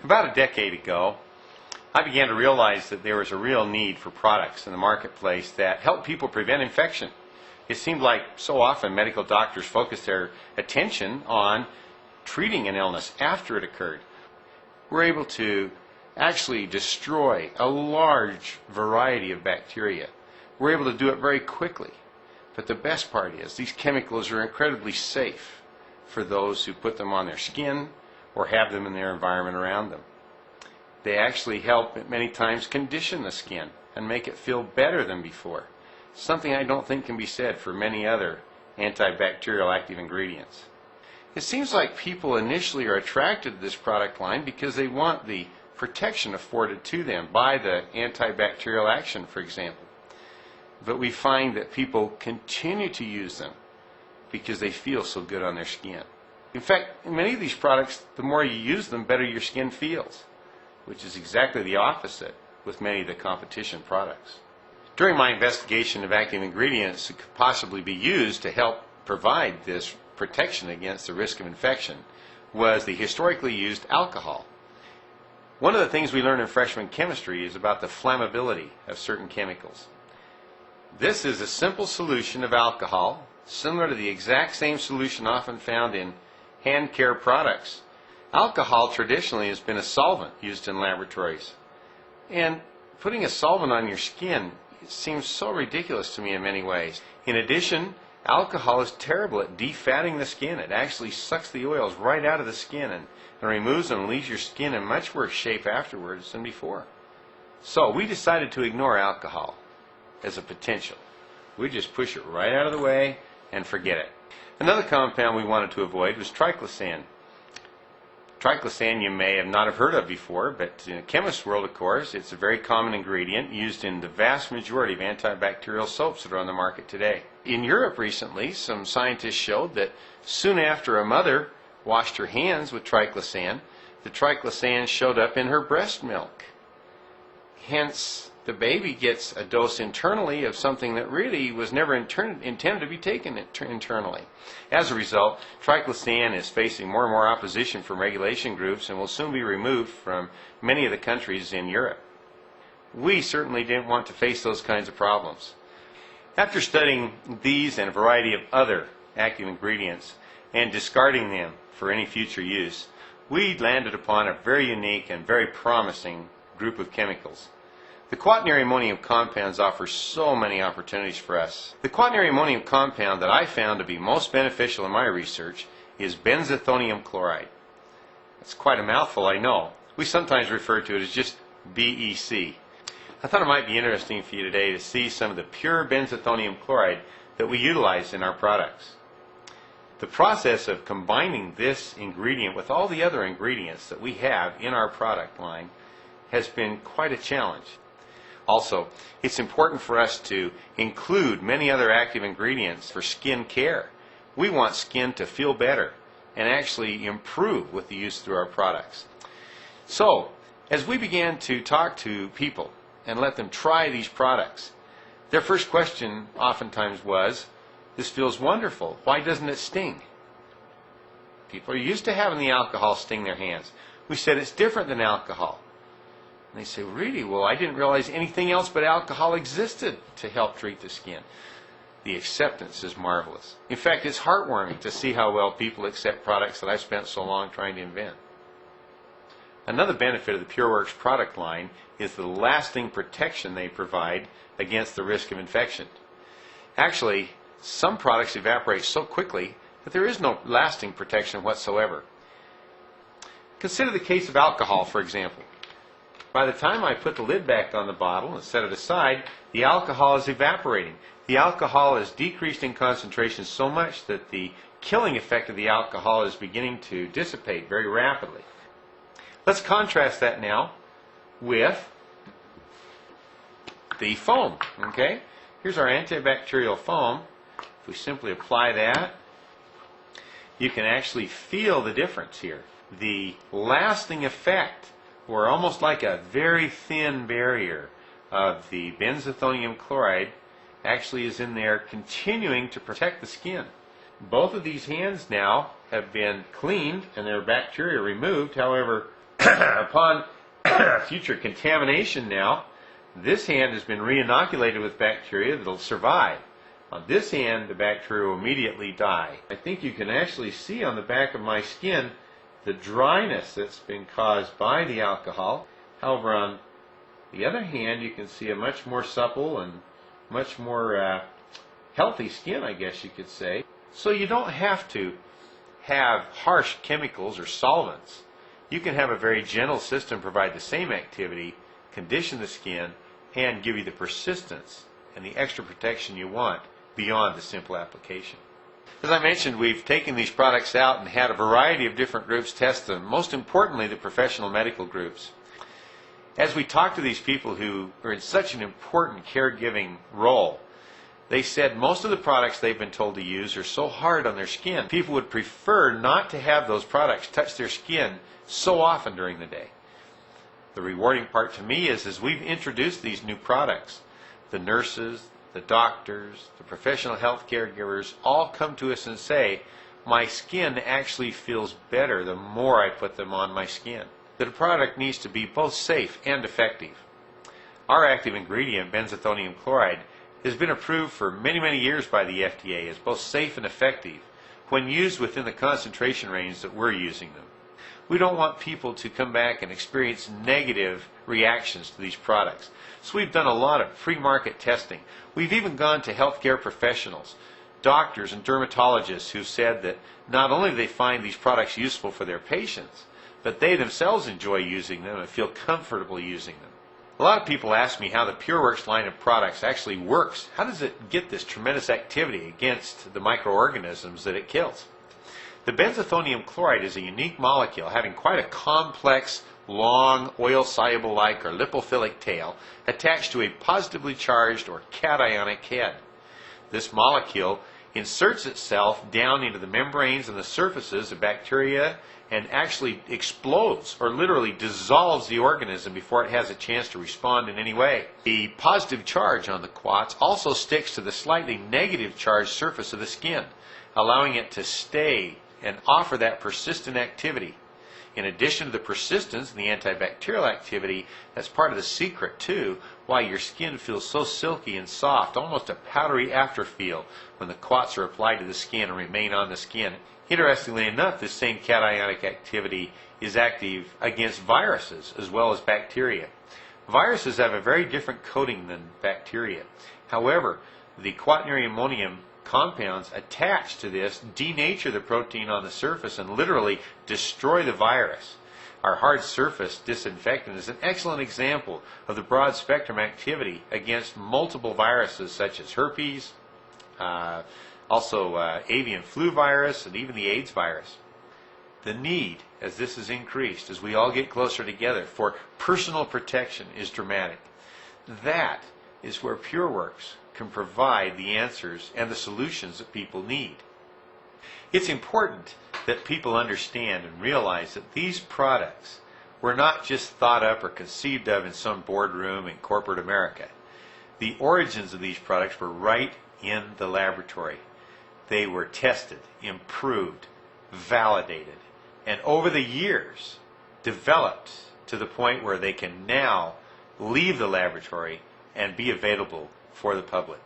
About a decade ago, I began to realize that there was a real need for products in the marketplace that help people prevent infection. It seemed like so often medical doctors focused their attention on treating an illness after it occurred. We're able to actually destroy a large variety of bacteria. We're able to do it very quickly. But the best part is these chemicals are incredibly safe for those who put them on their skin or have them in their environment around them. They actually help many times condition the skin and make it feel better than before. Something I don't think can be said for many other antibacterial active ingredients. It seems like people initially are attracted to this product line because they want the protection afforded to them by the antibacterial action, for example. But we find that people continue to use them because they feel so good on their skin. In fact, in many of these products, the more you use them, better your skin feels, which is exactly the opposite with many of the competition products. During my investigation of active ingredients that could possibly be used to help provide this protection against the risk of infection was the historically used alcohol. One of the things we learn in freshman chemistry is about the flammability of certain chemicals. This is a simple solution of alcohol, similar to the exact same solution often found in hand care products. Alcohol traditionally has been a solvent used in laboratories. And putting a solvent on your skin, it seems so ridiculous to me in many ways. In addition, alcohol is terrible at defatting the skin. It actually sucks the oils right out of the skin and removes them and leaves your skin in much worse shape afterwards than before. So we decided to ignore alcohol as a potential. We just push it right out of the way and forget it. Another compound we wanted to avoid was triclosan. Triclosan you may have not have heard of before, but in the chemist's world, of course, it's a very common ingredient used in the vast majority of antibacterial soaps that are on the market today. In Europe recently, some scientists showed that soon after a mother washed her hands with triclosan, the triclosan showed up in her breast milk. Hence, the baby gets a dose internally of something that really was never intended to be taken internally. As a result, triclosan is facing more and more opposition from regulation groups and will soon be removed from many of the countries in Europe. We certainly didn't want to face those kinds of problems. After studying these and a variety of other active ingredients and discarding them for any future use, we landed upon a very unique and very promising group of chemicals. The quaternary ammonium compounds offer so many opportunities for us. The quaternary ammonium compound that I found to be most beneficial in my research is benzethonium chloride. That's quite a mouthful, I know. We sometimes refer to it as just BEC. I thought it might be interesting for you today to see some of the pure benzethonium chloride that we utilize in our products. The process of combining this ingredient with all the other ingredients that we have in our product line has been quite a challenge. Also, it's important for us to include many other active ingredients for skin care. We want skin to feel better and actually improve with the use through our products. So, as we began to talk to people and let them try these products, their first question oftentimes was, "This feels wonderful. Why doesn't it sting?" People are used to having the alcohol sting their hands. We said it's different than alcohol. And they say, "Really? Well, I didn't realize anything else but alcohol existed to help treat the skin." The acceptance is marvelous. In fact, it's heartwarming to see how well people accept products that I've spent so long trying to invent. Another benefit of the PureWorks product line is the lasting protection they provide against the risk of infection. Actually, some products evaporate so quickly that there is no lasting protection whatsoever. Consider the case of alcohol, for example. By the time I put the lid back on the bottle and set it aside, the alcohol is evaporating. The alcohol is decreased in concentration so much that the killing effect of the alcohol is beginning to dissipate very rapidly. Let's contrast that now with the foam. Okay? Here's our antibacterial foam. If we simply apply that, you can actually feel the difference here. The lasting effect, or almost like a very thin barrier of the benzethonium chloride, actually is in there continuing to protect the skin. Both of these hands now have been cleaned and their bacteria removed. However, Upon future contamination now, this hand has been re-inoculated with bacteria that will survive. On this hand, the bacteria will immediately die. I think you can actually see on the back of my skin the dryness that's been caused by the alcohol. However, on the other hand, you can see a much more supple and much more healthy skin, I guess you could say. So you don't have to have harsh chemicals or solvents. You can have a very gentle system provide the same activity, condition the skin, and give you the persistence and the extra protection you want beyond the simple application. As I mentioned, we've taken these products out and had a variety of different groups test them, most importantly the professional medical groups. As we talked to these people who are in such an important caregiving role, they said most of the products they've been told to use are so hard on their skin. People would prefer not to have those products touch their skin so often during the day. The rewarding part to me is as we've introduced these new products, the nurses, the doctors, the professional health caregivers all come to us and say, my skin actually feels better the more I put them on my skin. That a product needs to be both safe and effective. Our active ingredient, benzethonium chloride, has been approved for many, many years by the FDA as both safe and effective when used within the concentration range that we're using them. We don't want people to come back and experience negative reactions to these products. So we've done a lot of pre-market testing. We've even gone to healthcare professionals, doctors and dermatologists who've said that not only do they find these products useful for their patients, but they themselves enjoy using them and feel comfortable using them. A lot of people ask me how the PureWorks line of products actually works. How does it get this tremendous activity against the microorganisms that it kills? The benzethonium chloride is a unique molecule having quite a complex, long, oil-soluble-like or lipophilic tail attached to a positively charged or cationic head. This molecule inserts itself down into the membranes and the surfaces of bacteria and actually explodes or literally dissolves the organism before it has a chance to respond in any way. The positive charge on the quats also sticks to the slightly negative charged surface of the skin, allowing it to stay and offer that persistent activity. In addition to the persistence and the antibacterial activity, that's part of the secret too, why your skin feels so silky and soft, almost a powdery afterfeel when the quats are applied to the skin and remain on the skin. Interestingly enough, this same cationic activity is active against viruses as well as bacteria. Viruses have a very different coating than bacteria. However, the quaternary ammonium compounds attached to this denature the protein on the surface and literally destroy the virus. Our hard surface disinfectant is an excellent example of the broad spectrum activity against multiple viruses such as herpes, avian flu virus, and even the AIDS virus. The need, as this is increased, as we all get closer together, for personal protection is dramatic. That is where PureWorks can provide the answers and the solutions that people need. It's important that people understand and realize that these products were not just thought up or conceived of in some boardroom in corporate America. The origins of these products were right in the laboratory. They were tested, improved, validated, and over the years developed to the point where they can now leave the laboratory and be available for the public.